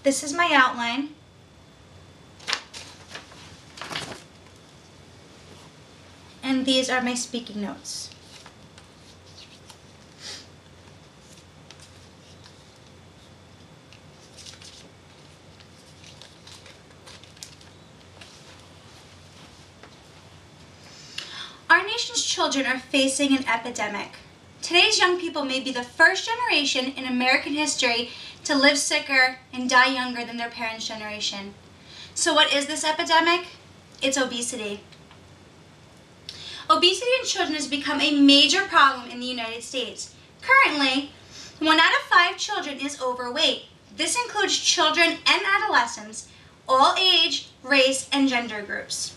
This is my outline. And these are my speaking notes. Our nation's children are facing an epidemic. Today's young people may be the first generation in American history to live sicker and die younger than their parents' generation. So what is this epidemic? It's obesity. Obesity in children has become a major problem in the United States. Currently, 1 out of 5 children is overweight. This includes children and adolescents, all age, race, and gender groups.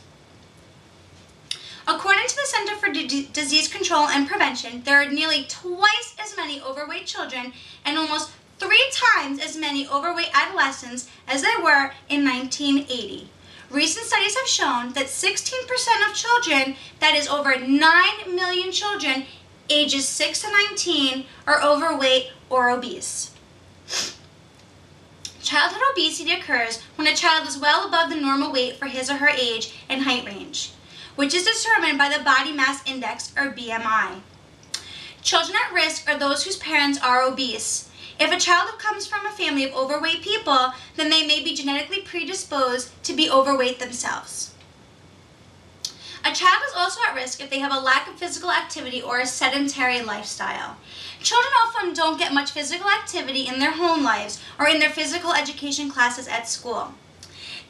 According to the Center for Disease Control and Prevention, there are nearly twice as many overweight children and almost 3 times as many overweight adolescents as there were in 1980. Recent studies have shown that 16% of children, that is over 9 million children, ages 6 to 19, are overweight or obese. Childhood obesity occurs when a child is well above the normal weight for his or her age and height range, which is determined by the body mass index, or BMI. Children at risk are those whose parents are obese. If a child comes from a family of overweight people, then they may be genetically predisposed to be overweight themselves. A child is also at risk if they have a lack of physical activity or a sedentary lifestyle. Children often don't get much physical activity in their home lives or in their physical education classes at school.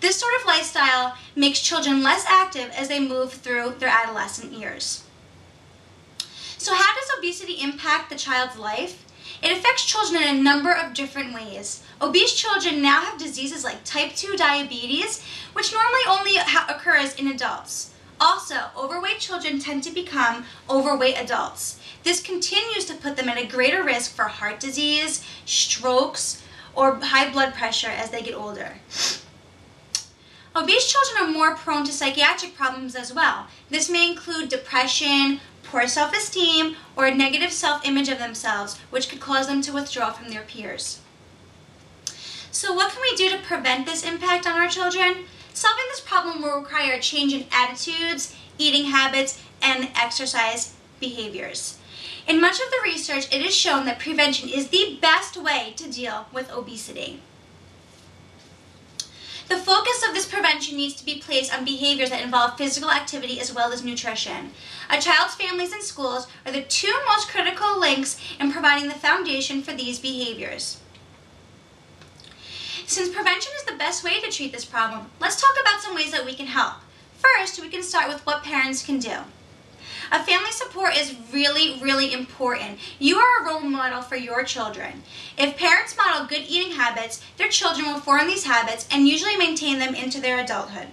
This sort of lifestyle makes children less active as they move through their adolescent years. So how does obesity impact the child's life? It affects children in a number of different ways. Obese children now have diseases like type 2 diabetes, which normally only occurs in adults. Also, overweight children tend to become overweight adults. This continues to put them at a greater risk for heart disease, strokes, or high blood pressure as they get older. Obese children are more prone to psychiatric problems as well. This may include depression, poor self-esteem, or a negative self-image of themselves, which could cause them to withdraw from their peers. So what can we do to prevent this impact on our children? Solving this problem will require a change in attitudes, eating habits, and exercise behaviors. In much of the research, it is shown that prevention is the best way to deal with obesity. The focus of this prevention needs to be placed on behaviors that involve physical activity as well as nutrition. A child's families and schools are the 2 most critical links in providing the foundation for these behaviors. Since prevention is the best way to treat this problem, let's talk about some ways that we can help. First, we can start with what parents can do. A family support is really important. You are a role model for your children. If parents model good eating habits, their children will form these habits and usually maintain them into their adulthood.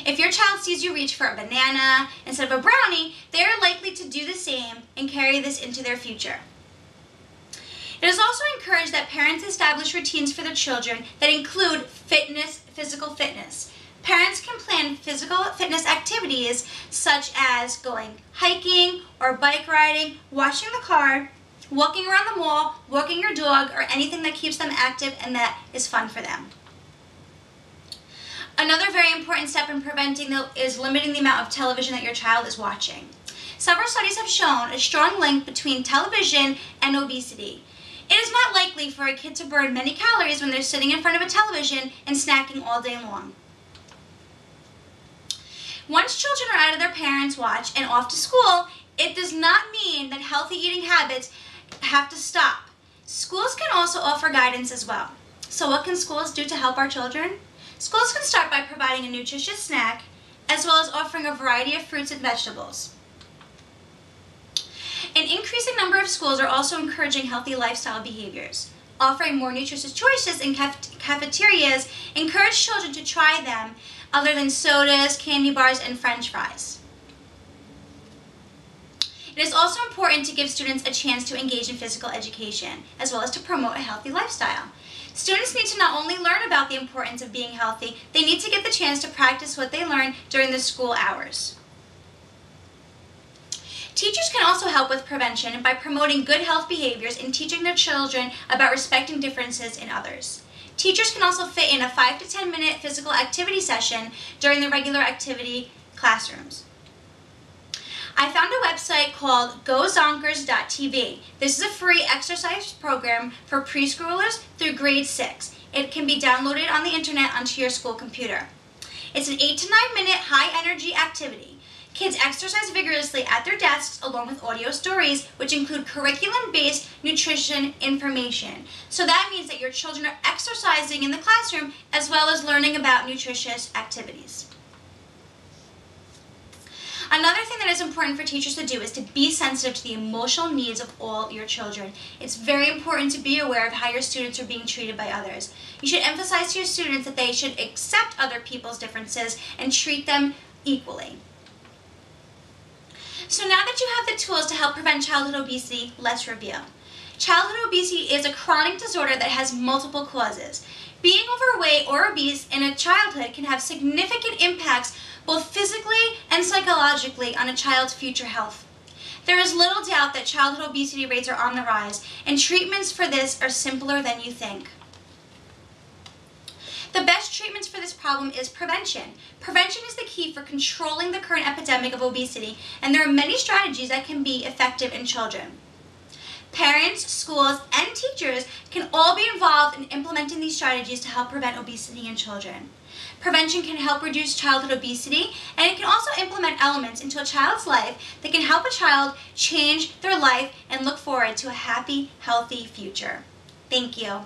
If your child sees you reach for a banana instead of a brownie, they are likely to do the same and carry this into their future. It is also encouraged that parents establish routines for their children that include physical fitness. Parents can plan physical fitness activities such as going hiking or bike riding, washing the car, walking around the mall, walking your dog, or anything that keeps them active and that is fun for them. Another very important step in preventing is limiting the amount of television that your child is watching. Several studies have shown a strong link between television and obesity. It is not likely for a kid to burn many calories when they're sitting in front of a television and snacking all day long. Once children are out of their parents' watch and off to school, it does not mean that healthy eating habits have to stop. Schools can also offer guidance as well. So what can schools do to help our children? Schools can start by providing a nutritious snack, as well as offering a variety of fruits and vegetables. An increasing number of schools are also encouraging healthy lifestyle behaviors. Offering more nutritious choices in cafeterias encourage children to try them other than sodas, candy bars, and French fries. It is also important to give students a chance to engage in physical education, as well as to promote a healthy lifestyle. Students need to not only learn about the importance of being healthy, they need to get the chance to practice what they learn during the school hours. Teachers can also help with prevention by promoting good health behaviors and teaching their children about respecting differences in others. Teachers can also fit in a 5 to 10 minute physical activity session during the regular activity classrooms. I found a website called gozonkers.tv. This is a free exercise program for preschoolers through grade 6. It can be downloaded on the internet onto your school computer. It's an 8 to 9 minute high energy activity. Kids exercise vigorously at their desks along with audio stories, which include curriculum-based nutrition information. So that means that your children are exercising in the classroom as well as learning about nutritious activities. Another thing that is important for teachers to do is to be sensitive to the emotional needs of all your children. It's very important to be aware of how your students are being treated by others. You should emphasize to your students that they should accept other people's differences and treat them equally. So now that you have the tools to help prevent childhood obesity, let's review. Childhood obesity is a chronic disorder that has multiple causes. Being overweight or obese in a childhood can have significant impacts both physically and psychologically on a child's future health. There is little doubt that childhood obesity rates are on the rise, and treatments for this are simpler than you think. The best treatments for this problem is prevention. Prevention is the key for controlling the current epidemic of obesity, and there are many strategies that can be effective in children. Parents, schools, and teachers can all be involved in implementing these strategies to help prevent obesity in children. Prevention can help reduce childhood obesity, and it can also implement elements into a child's life that can help a child change their life and look forward to a happy, healthy future. Thank you.